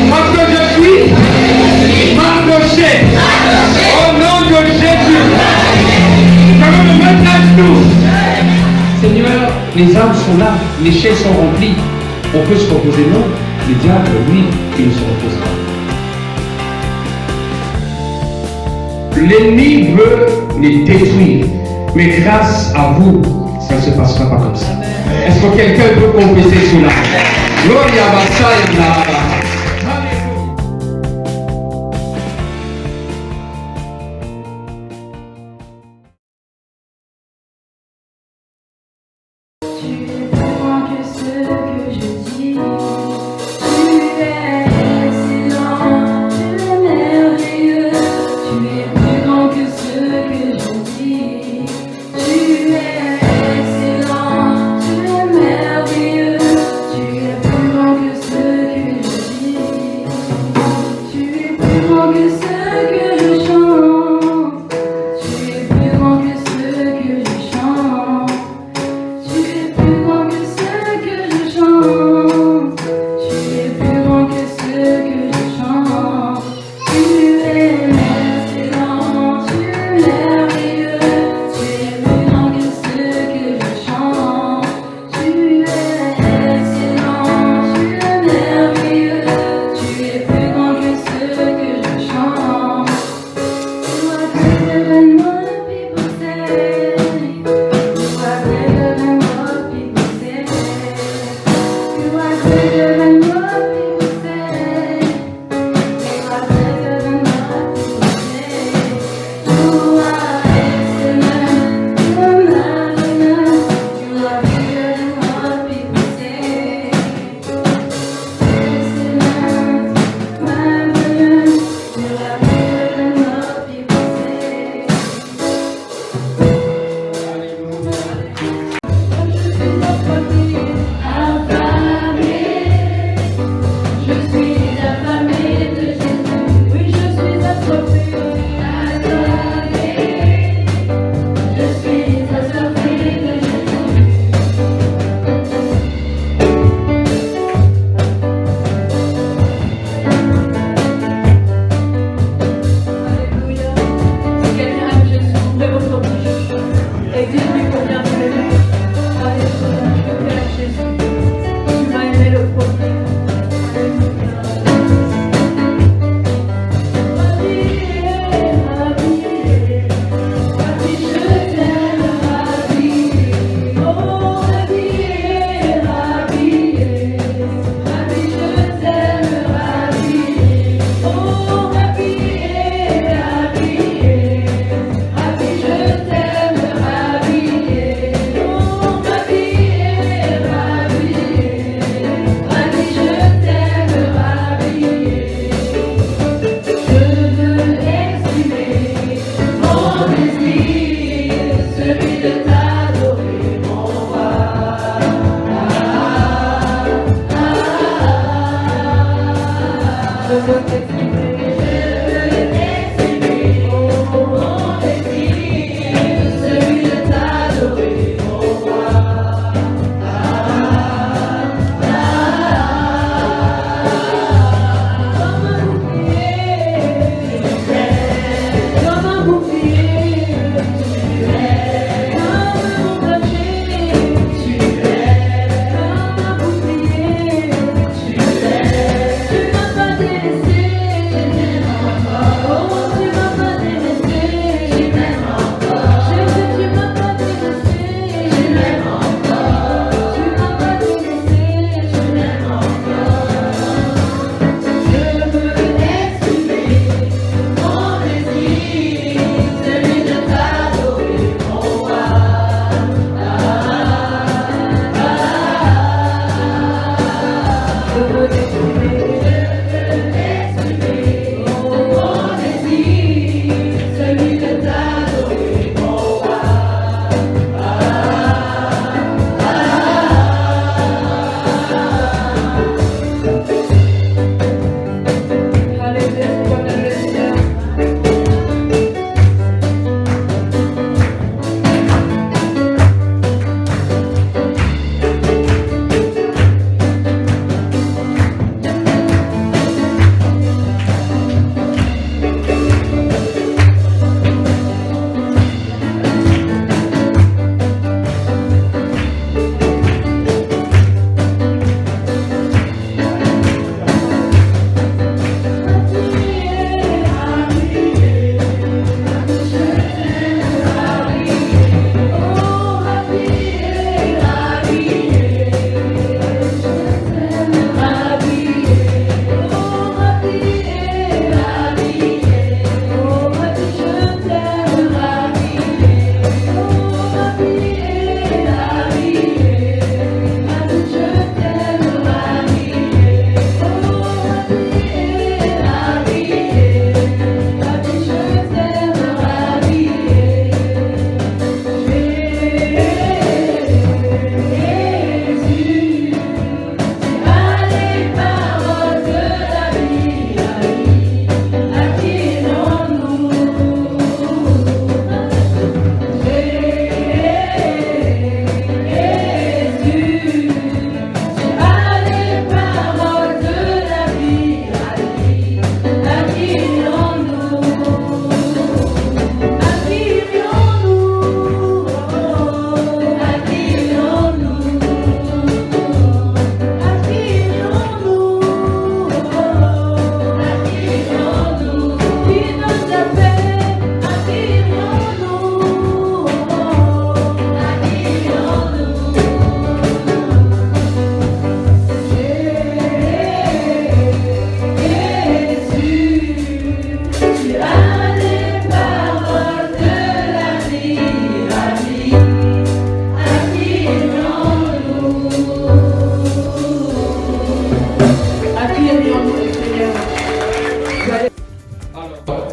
Parce que je suis mardoché. Au nom de Jésus. Je veux me mettre à genoux. Seigneur, les âmes sont là, les chaises sont remplies. On peut se reposer, non? Le diable, lui, il ne se repose pas. L'ennemi veut les détruire. Mais grâce à vous, ça ne se passera pas comme ça. Est-ce que quelqu'un peut confesser cela? Gloria à Basaya. Tu es plus grand que ce que je dis.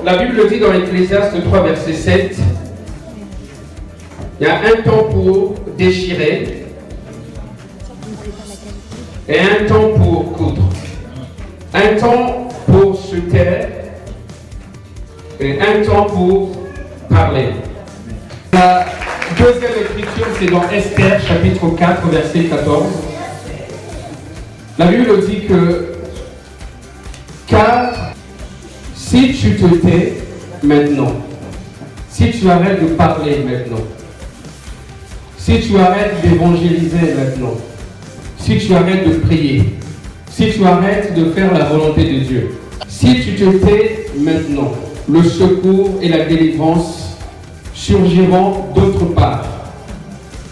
La Bible dit dans Ecclésiaste 3, verset 7, il y a un temps pour déchirer et un temps pour coudre. Un temps pour se taire et un temps pour parler. La deuxième écriture, c'est dans Esther, chapitre 4, verset 14. La Bible dit que car si tu te tais maintenant, si tu arrêtes de parler maintenant, si tu arrêtes d'évangéliser maintenant, si tu arrêtes de prier, si tu arrêtes de faire la volonté de Dieu, si tu te tais maintenant, le secours et la délivrance surgiront d'autre part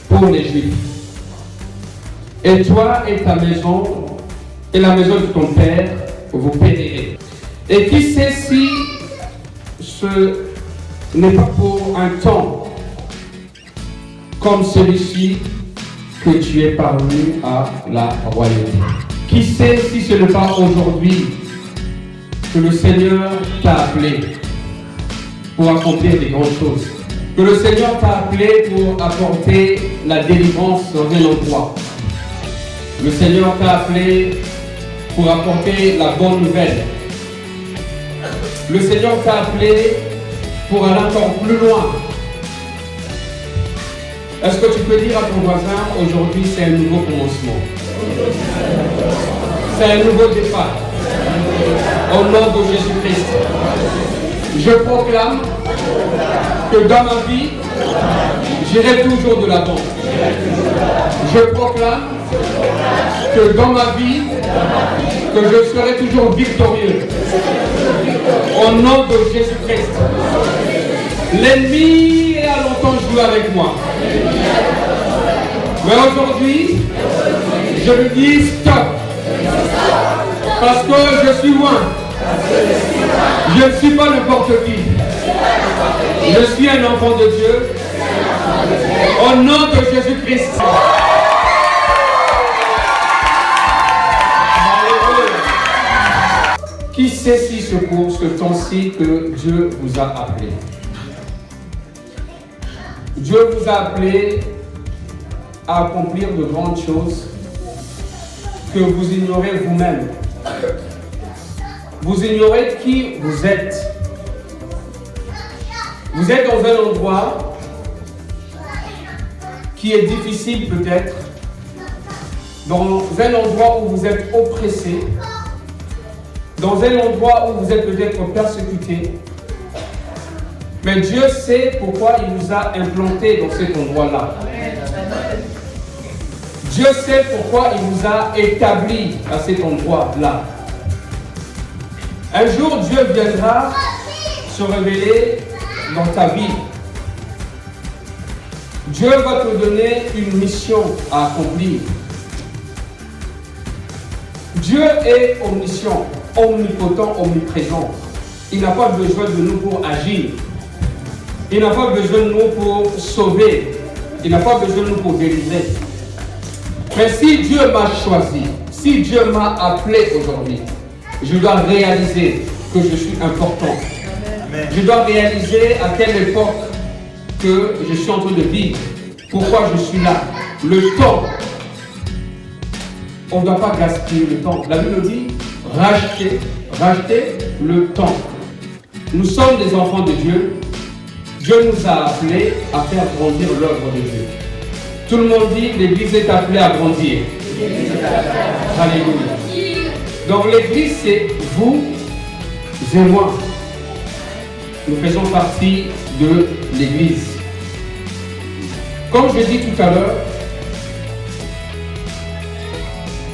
pour les Juifs. Et toi et ta maison et la maison de ton père, vous périrez. Et qui sait si ce n'est pas pour un temps comme celui-ci que tu es parvenu à la royauté. Qui sait si ce n'est pas aujourd'hui que le Seigneur t'a appelé pour accomplir des grandes choses. Que le Seigneur t'a appelé pour apporter la délivrance dans un endroit. Le Seigneur t'a appelé pour apporter la bonne nouvelle. Le Seigneur t'a appelé pour aller encore plus loin. Est-ce que tu peux dire à ton voisin, aujourd'hui c'est un nouveau commencement? C'est un nouveau départ. Au nom de Jésus-Christ. Je proclame que dans ma vie, j'irai toujours de l'avant. Je proclame que dans ma vie, que je serai toujours victorieux. Au nom de Jésus-Christ. L'ennemi a longtemps joué avec moi. Mais aujourd'hui, je lui dis stop. Parce que je suis loin. Je ne suis pas n'importe qui. Je suis un enfant de Dieu. Au nom de Jésus-Christ. Qui sait si c'est pour ce temps-ci que Dieu vous a appelé? Dieu vous a appelé à accomplir de grandes choses que vous ignorez vous-même. Vous ignorez qui vous êtes. Vous êtes dans un endroit qui est difficile peut-être, dans un endroit où vous êtes oppressé, dans un endroit où vous êtes peut-être persécuté. Mais Dieu sait pourquoi il vous a implanté dans cet endroit-là. Dieu sait pourquoi il vous a établi à cet endroit-là. Un jour, Dieu viendra se révéler dans ta vie. Dieu va te donner une mission à accomplir. Dieu est omniscient, omnipotent, omniprésent. Il n'a pas besoin de nous pour agir. Il n'a pas besoin de nous pour sauver. Il n'a pas besoin de nous pour délivrer. Mais si Dieu m'a choisi, si Dieu m'a appelé aujourd'hui, je dois réaliser que je suis important. Amen. Je dois réaliser à quelle époque que je suis en train de vivre. Pourquoi je suis là. Le temps. On ne doit pas gaspiller le temps. La Bible dit, racheter le temps. Nous sommes des enfants de Dieu. Dieu nous a appelés à faire grandir l'œuvre de Dieu. Tout le monde dit, l'Église est appelée à grandir. Alléluia. Donc l'Église, c'est vous et moi. Nous faisons partie de l'Église. Comme je dis tout à l'heure,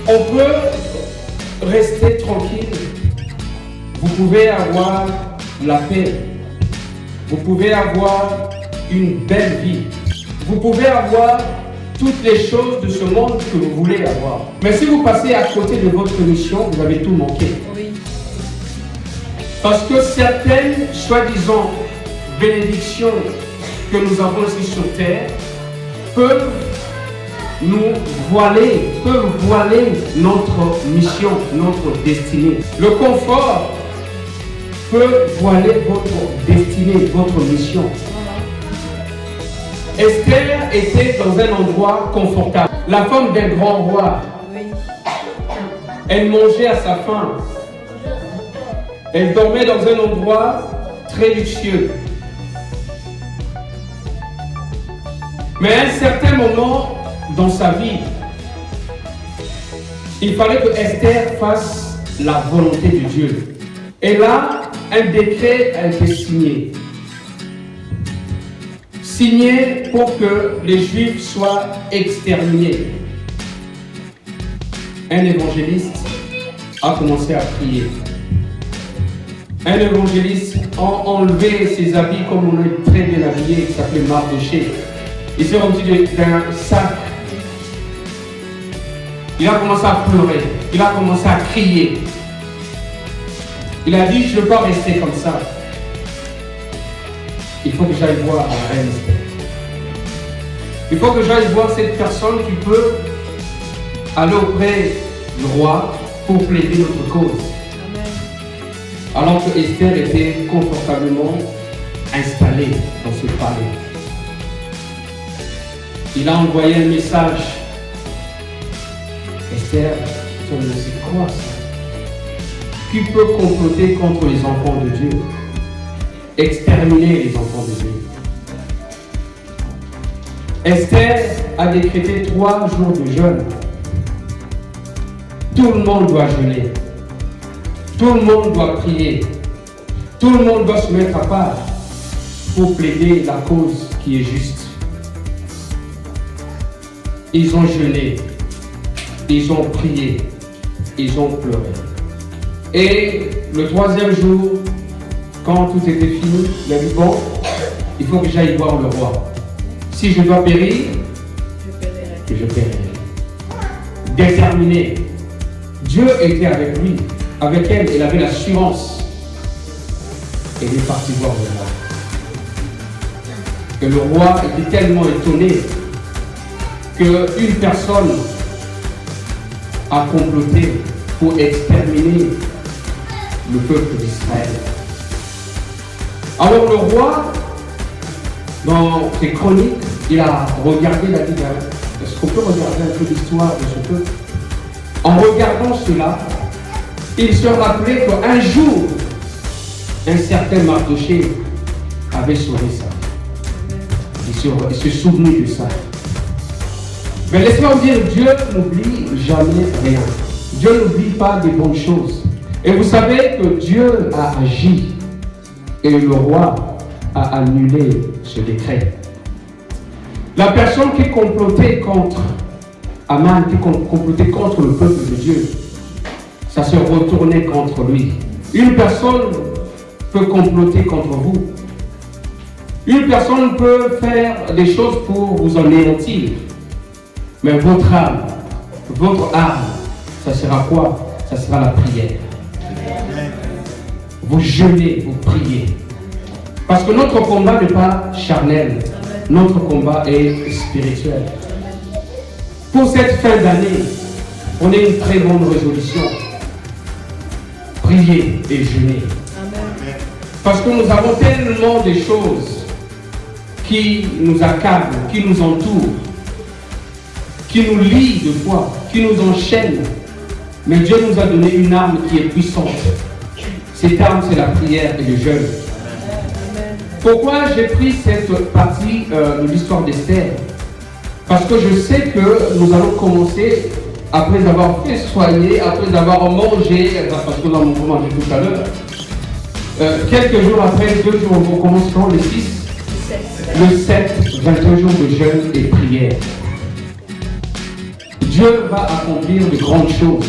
on peut rester tranquille. Vous pouvez avoir la paix. Vous pouvez avoir une belle vie. Vous pouvez avoir toutes les choses de ce monde que vous voulez avoir. Mais si vous passez à côté de votre mission, vous avez tout manqué. Oui. Parce que certaines, soi-disant, bénédictions que nous avons ici sur terre peuvent nous voiler, notre mission, notre destinée. Le confort peut voiler votre destinée, votre mission. Esther était dans un endroit confortable. La femme d'un grand roi. Elle mangeait à sa faim. Elle dormait dans un endroit très luxueux. Mais à un certain moment dans sa vie, il fallait que Esther fasse la volonté de Dieu. Et là, un décret a été signé. Signé pour que les Juifs soient exterminés. Un évangéliste a commencé à prier. Un évangéliste a enlevé ses habits comme on est très bien habillé, qui s'appelait Mardoché. Il s'est rendu d'un sac. Il a commencé à pleurer. Il a commencé à crier. Il a dit, je ne veux pas rester comme ça. Il faut que j'aille voir la reine Esther. Il faut que j'aille voir cette personne qui peut aller auprès du roi pour plaider notre cause. Alors que Esther était confortablement installée dans ce palais. Il a envoyé un message. Esther, c'est quoi ça? Qui peut comploter contre les enfants de Dieu? Exterminer les enfants de Dieu. Esther a décrété 3 jours de jeûne. Tout le monde doit jeûner. Tout le monde doit prier. Tout le monde doit se mettre à part pour plaider la cause qui est juste. Ils ont jeûné. Ils ont prié. Ils ont pleuré. Et le 3e jour, quand tout était fini, il a dit, bon, il faut que j'aille voir le roi. Si je dois périr, je périrai. Déterminé. Dieu était avec lui, avec elle, il avait l'assurance. Et il est parti voir le roi. Et le roi était tellement étonné qu'une personne a comploté pour exterminer le peuple d'Israël. Alors le roi, dans ses chroniques, il a regardé la vie. Est-ce qu'on peut regarder un peu l'histoire de ce peuple? En regardant cela, il se rappelait qu'un jour, un certain Mardoché avait sauvé ça. Il se souvenait de ça. Mais laissez-moi vous dire, Dieu n'oublie jamais rien. Dieu n'oublie pas des bonnes choses. Et vous savez que Dieu a agi et le roi a annulé ce décret. La personne qui complotait contre Aman, qui complotait contre le peuple de Dieu, ça se retournait contre lui. Une personne peut comploter contre vous. Une personne peut faire des choses pour vous anéantir. Mais votre âme, votre arme, ça sera quoi? Ça sera la prière. Vous jeûnez, vous priez. Parce que notre combat n'est pas charnel. Notre combat est spirituel. Pour cette fin d'année, on a une très bonne résolution. Prier et jeûner. Parce que nous avons tellement de choses qui nous accablent, qui nous entourent, qui nous lient de foi, qui nous enchaînent. Mais Dieu nous a donné une arme qui est puissante. Cette arme, c'est la prière et le jeûne. Pourquoi j'ai pris cette partie de l'histoire d'Esther? Parce que je sais que nous allons commencer, après avoir fait soigner, après avoir mangé, parce que nous avons mangé tout à l'heure, quelques jours après, 2 jours, on commence quand? Le 6, le 7, 21 jours de jeûne et prière. Dieu va accomplir de grandes choses.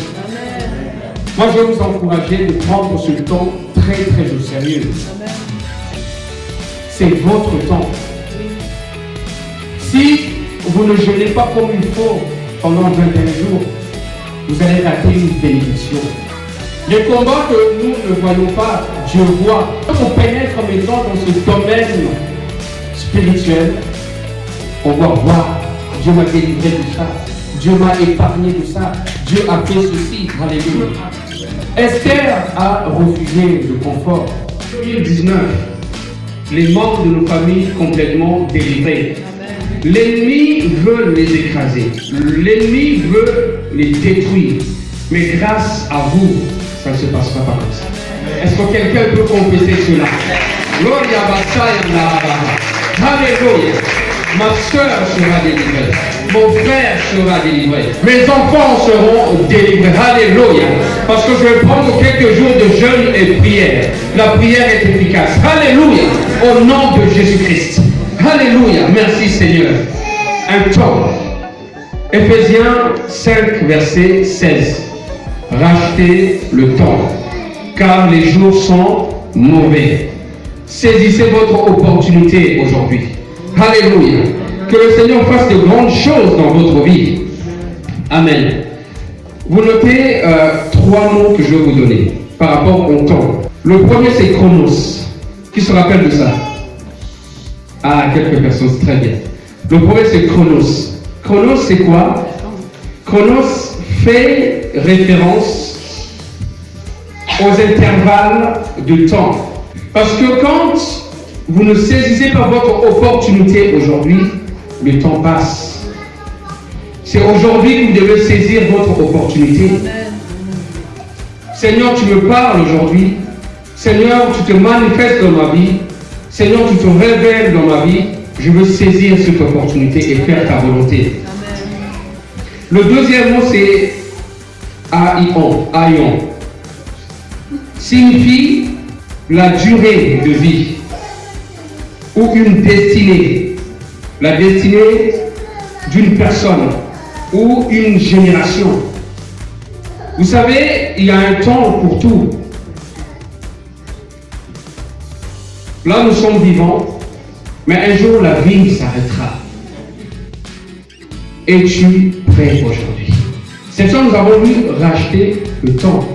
Moi, je vais vous encourager de prendre ce temps très très au sérieux. C'est votre temps. Si vous ne jeûnez pas comme il faut pendant 21 jours, vous allez rater une bénédiction. Les combats que nous ne voyons pas, Dieu voit. Quand on pénètre maintenant dans ce domaine spirituel, on va voir, Dieu m'a délivré de ça, Dieu m'a épargné de ça, Dieu a fait ceci, alléluia. Esther a refusé le confort. 2019, les membres de nos familles complètement délivrés. L'ennemi veut les écraser. L'ennemi veut les détruire. Mais grâce à vous, ça ne se passera pas comme ça. Est-ce que quelqu'un peut confesser cela? Alléluia. Ma soeur sera délivrée. Mon frère sera délivré. Mes enfants seront délivrés. Alléluia. Parce que je vais prendre quelques jours de jeûne et prière. La prière est efficace. Alléluia. Au nom de Jésus-Christ. Alléluia. Merci Seigneur. Un temps. Éphésiens 5, verset 16. Rachetez le temps, car les jours sont mauvais. Saisissez votre opportunité aujourd'hui. Alléluia. Que le Seigneur fasse de grandes choses dans votre vie. Amen. Vous notez 3 mots que je vais vous donner par rapport au temps. Le premier, c'est chronos. Qui se rappelle de ça? Ah, quelques personnes, très bien. Le premier, c'est chronos. Chronos, c'est quoi? Chronos fait référence aux intervalles de temps. Parce que quand vous ne saisissez pas votre opportunité aujourd'hui, le temps passe. C'est aujourd'hui que vous devez saisir votre opportunité. Seigneur, tu me parles aujourd'hui. Seigneur, tu te manifestes dans ma vie. Seigneur, tu te révèles dans ma vie. Je veux saisir cette opportunité et faire ta volonté. Le deuxième mot, c'est aion. Signifie la durée de vie ou une destinée. La destinée d'une personne ou une génération. Vous savez, il y a un temps pour tout. Là, nous sommes vivants, mais un jour, la vie s'arrêtera. Es-tu prêt aujourd'hui? C'est ça, nous avons dû racheter le temps.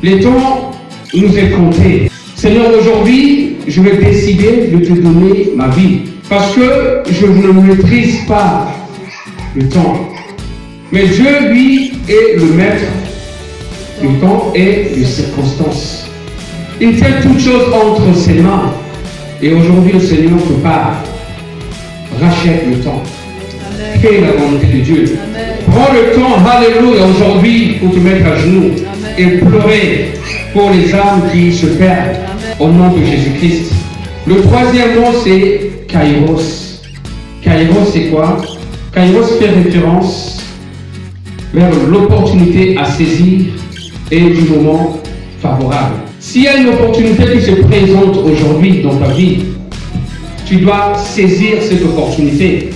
Le temps nous est compté. Seigneur, aujourd'hui, je vais décider de te donner ma vie. Parce que je ne maîtrise pas le temps. Mais Dieu, lui, est le maître du temps et des circonstances. Il tient toutes choses entre ses mains. Et aujourd'hui, le Seigneur te parle. Rachète le temps. Fais la volonté de Dieu. Amen. Prends le temps, alléluia, aujourd'hui pour te mettre à genoux. Amen. Et pleurer pour les âmes qui se perdent. Amen. Au nom de Jésus-Christ. Le troisième mot, c'est kairos. Kairos, c'est quoi? Kairos fait référence vers l'opportunité à saisir et du moment favorable. S'il y a une opportunité qui se présente aujourd'hui dans ta vie, tu dois saisir cette opportunité.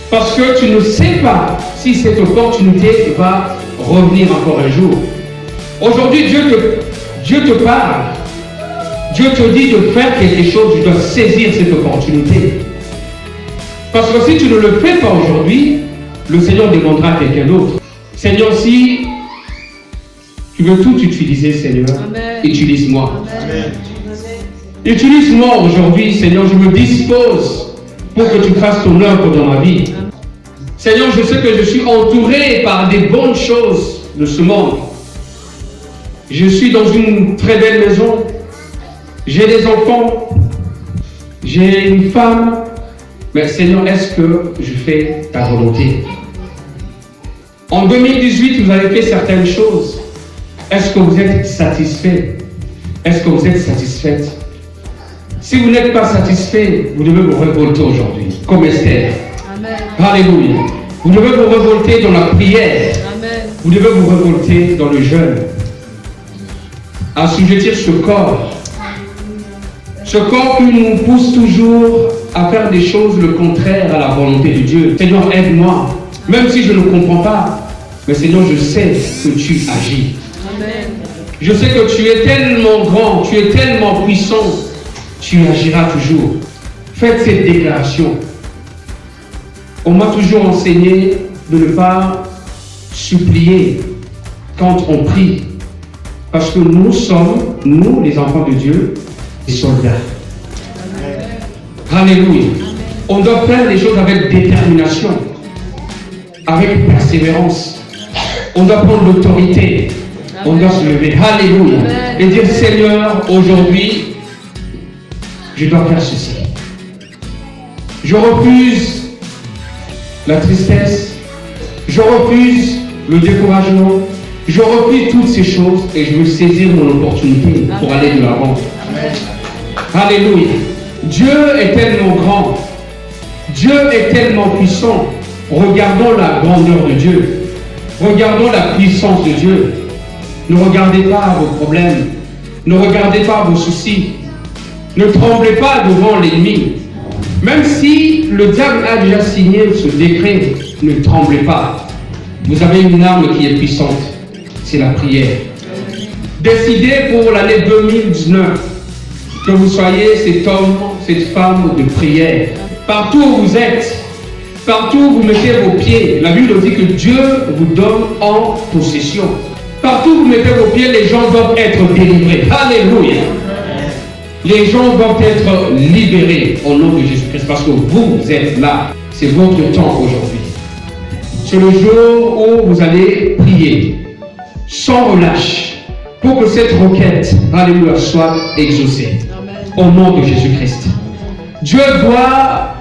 Parce que tu ne sais pas si cette opportunité va revenir encore un jour. Aujourd'hui, Dieu te parle. Dieu te dit de faire quelque chose, tu dois saisir cette opportunité. Parce que si tu ne le fais pas aujourd'hui, le Seigneur demandera à quelqu'un d'autre. Seigneur, si tu veux tout utiliser, Seigneur, utilise-moi. Utilise-moi aujourd'hui, Seigneur, je me dispose pour que tu fasses ton œuvre dans ma vie. Seigneur, je sais que je suis entouré par des bonnes choses de ce monde. Je suis dans une très belle maison. J'ai des enfants. J'ai une femme. Mais Seigneur, est-ce que je fais ta volonté? En 2018, vous avez fait certaines choses. Est-ce que vous êtes satisfait? Est-ce que vous êtes satisfaite? Si vous n'êtes pas satisfait, vous devez vous révolter aujourd'hui, comme Esther. Amen. Alléluia. Vous devez vous révolter dans la prière. Amen. Vous devez vous révolter dans le jeûne. Assujettir ce corps. Ce corps qui nous pousse toujours à faire des choses le contraire à la volonté de Dieu. Seigneur, aide-moi. Même si je ne comprends pas, mais Seigneur, je sais que tu agis. Amen. Je sais que tu es tellement grand, tu es tellement puissant. Tu agiras toujours. Faites cette déclaration. On m'a toujours enseigné de ne pas supplier quand on prie. Parce que nous sommes, nous les enfants de Dieu, des soldats. Amen. Alléluia. On doit faire les choses avec détermination, avec persévérance. On doit prendre l'autorité. On doit se lever. Alléluia. Et dire, Seigneur, aujourd'hui, je dois faire ceci. Je refuse la tristesse, je refuse le découragement, je refuse toutes ces choses et je veux saisir mon opportunité pour aller de l'avant. Alléluia. Dieu est tellement grand, Dieu est tellement puissant. Regardons la grandeur de Dieu, regardons la puissance de Dieu. Ne regardez pas vos problèmes, ne regardez pas vos soucis, ne tremblez pas devant l'ennemi. Même si le diable a déjà signé ce décret, ne tremblez pas. Vous avez une arme qui est puissante, c'est la prière. Décidez pour l'année 2019 que vous soyez cet homme, cette femme de prière. Partout où vous êtes, partout où vous mettez vos pieds, la Bible dit que Dieu vous donne en possession. Partout où vous mettez vos pieds, les gens doivent être délivrés. Alléluia. Les gens doivent être libérés au nom de Jésus-Christ parce que vous êtes là. C'est votre temps aujourd'hui. C'est le jour où vous allez prier sans relâche pour que cette requête, alléluia, soit exaucée. Au nom de Jésus-Christ. Dieu doit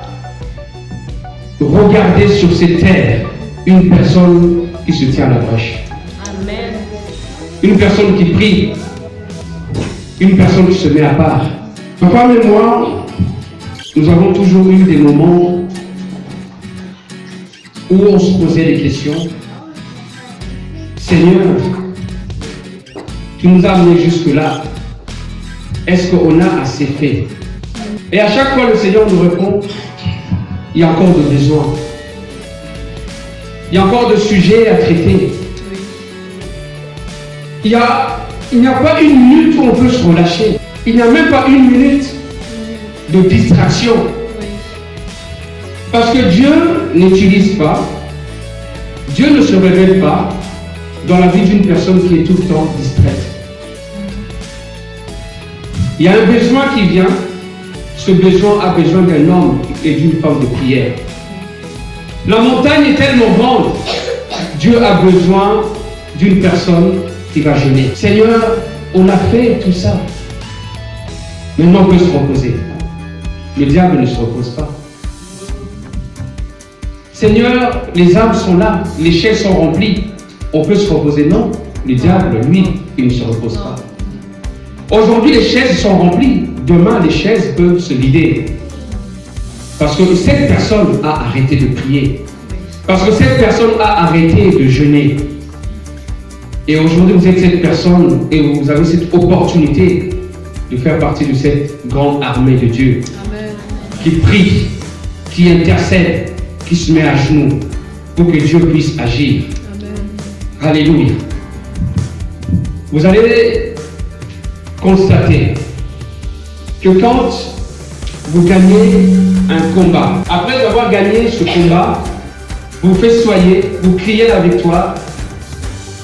regarder sur cette terre une personne qui se tient à la brèche. Amen. Une personne qui prie. Une personne qui se met à part. Ma femme et moi, nous avons toujours eu des moments où on se posait des questions. Seigneur, tu nous as amenés jusque-là. Est-ce qu'on a assez fait? Et à chaque fois, le Seigneur nous répond, il y a encore des besoins. Il y a encore des sujets à traiter. Il n'y a pas une minute où on peut se relâcher. Il n'y a même pas une minute de distraction. Parce que Dieu n'utilise pas, Dieu ne se révèle pas dans la vie d'une personne qui est tout le temps distraite. Il y a un besoin qui vient, ce besoin a besoin d'un homme et d'une femme de prière. La montagne est tellement grande, Dieu a besoin d'une personne qui va jeûner. Seigneur, on a fait tout ça. Maintenant on peut se reposer. Le diable ne se repose pas. Seigneur, les âmes sont là, les chaises sont remplies. On peut se reposer. Non, le diable, lui, il ne se repose pas. Aujourd'hui, les chaises sont remplies. Demain, les chaises peuvent se vider. Parce que cette personne a arrêté de prier. Parce que cette personne a arrêté de jeûner. Et aujourd'hui, vous êtes cette personne et vous avez cette opportunité de faire partie de cette grande armée de Dieu. Amen. Qui prie, qui intercède, qui se met à genoux pour que Dieu puisse agir. Amen. Alléluia. Vous allez constater que quand vous gagnez un combat, après avoir gagné ce combat, vous festoyez, vous criez la victoire,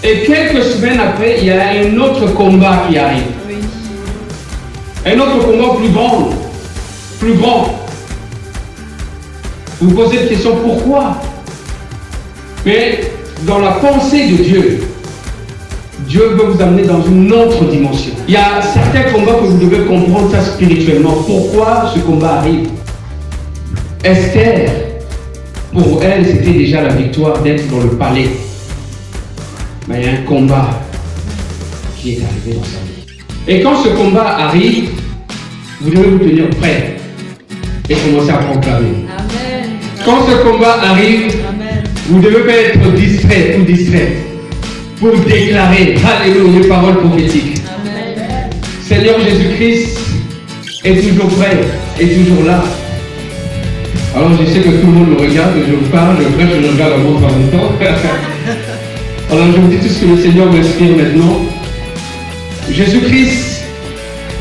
et quelques semaines après, il y a un autre combat qui arrive. Oui. Un autre combat plus grand. Plus grand. Vous posez la question, pourquoi? Mais dans la pensée de Dieu, Dieu veut vous amener dans une autre dimension. Il y a certains combats que vous devez comprendre ça spirituellement. Pourquoi ce combat arrive? Esther, pour elle, c'était déjà la victoire d'être dans le palais. Mais il y a un combat qui est arrivé dans sa vie. Et quand ce combat arrive, vous devez vous tenir prêt et commencer à proclamer. Amen. Quand ce combat arrive, amen, vous devez pas être distrait ou distraite pour déclarer, alléluia, les paroles prophétiques. Amen. Seigneur Jésus-Christ est toujours prêt, est toujours là. Alors je sais que tout le monde me regarde, je vous parle, je prêche, je regarde la montre en même temps. Alors je vous dis tout ce que le Seigneur m'inspire maintenant. Jésus-Christ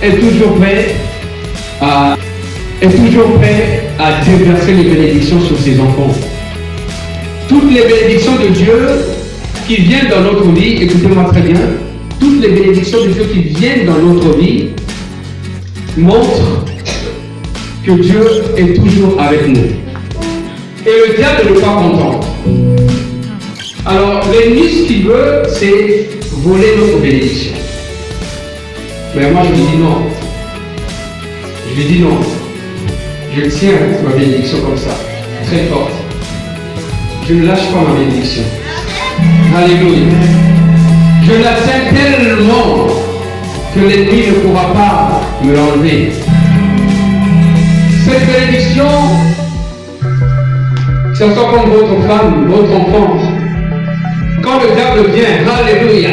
est toujours prêt à déverser les bénédictions sur ses enfants. Toutes les bénédictions de Dieu qui viennent dans notre vie, écoutez-moi très bien, toutes les bénédictions de Dieu qui viennent dans notre vie montrent que Dieu est toujours avec nous. Et le diable n'est pas content. Alors, l'ennemi, ce qu'il veut, c'est voler notre bénédiction. Mais moi, je lui dis non. Je lui dis non. Je tiens ma bénédiction comme ça, très forte. Je ne lâche pas ma bénédiction. Alléluia. Je la tiens tellement que l'ennemi ne pourra pas me l'enlever. Cette bénédiction, ça soit comme votre femme, votre enfant. Quand le diable vient, alléluia,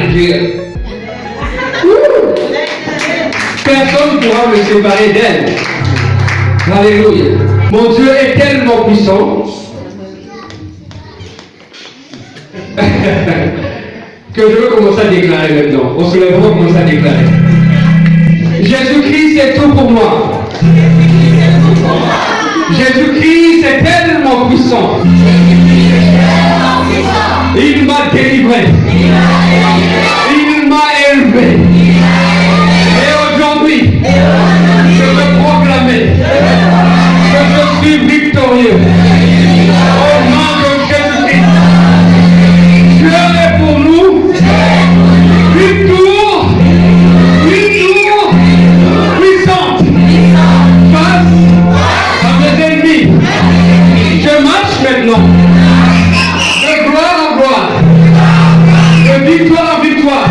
personne ne pourra me séparer d'elle. Alléluia. Mon Dieu est tellement puissant que je veux commencer à déclarer maintenant. On se lève, on commence à déclarer. Jésus-Christ est tout pour moi. Jésus-Christ est tellement puissant. Il m'a délivré. Il m'a élevé. Et aujourd'hui, je veux proclamer que je suis victorieux. Au nom de Jésus-Christ. Dieu est pour nous. Victoire puissante face à mes ennemis. Je marche maintenant de gloire en gloire, de victoire en victoire,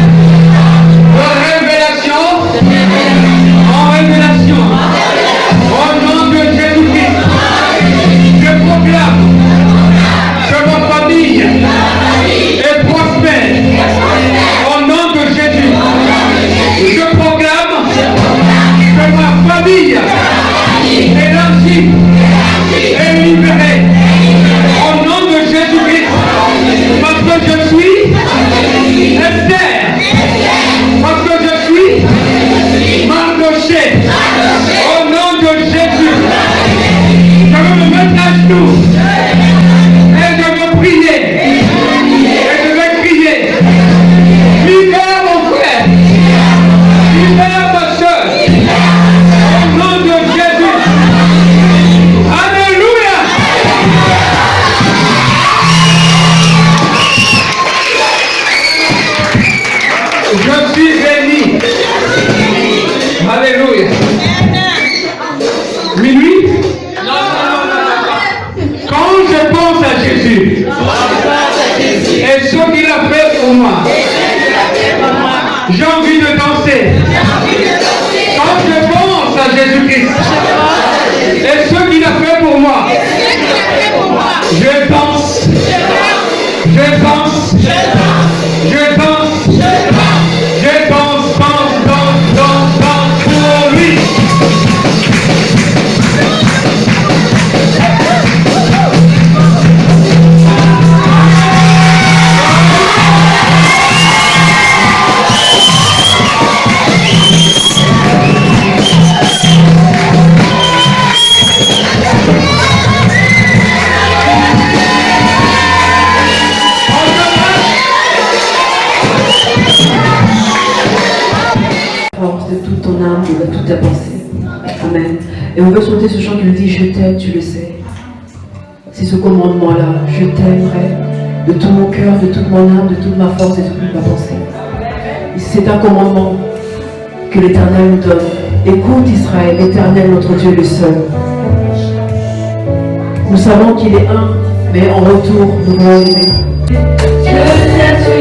de révélation en révélation. Au nom de Jésus-Christ, je proclame que ma famille est prospère. Au nom de Jésus, je proclame que ma famille élargie et libérée. Au nom de Jésus-Christ, parce que je suis Esther, parce que je suis Mardoché. Au nom de Jésus, je veux me mettre à genoux et je veux prier et je vais crier: libère mon frère, libère ma soeur. Au nom de Jésus. Alléluia. Je suis béni. Alléluia. Minuit. Quand je pense à Jésus et ce qu'il a fait pour moi, j'ai envie de danser. Quand je pense à Jésus-Christ et ce qu'il a fait pour moi, je pense, je pense, je pense, je pense, pense pour lui. De toute ton âme, de toute ta pensée. Amen. Et on veut chanter ce chant qui nous dit: je t'aime, tu le sais. C'est ce commandement-là. Je t'aimerai de tout mon cœur, de toute mon âme, de toute ma force et de toute ma pensée. C'est un commandement que l'Éternel nous donne. Écoute Israël, l'Éternel notre Dieu est le seul. Nous savons qu'il est un, mais en retour, nous devons l'aimer. Je t'aime, tu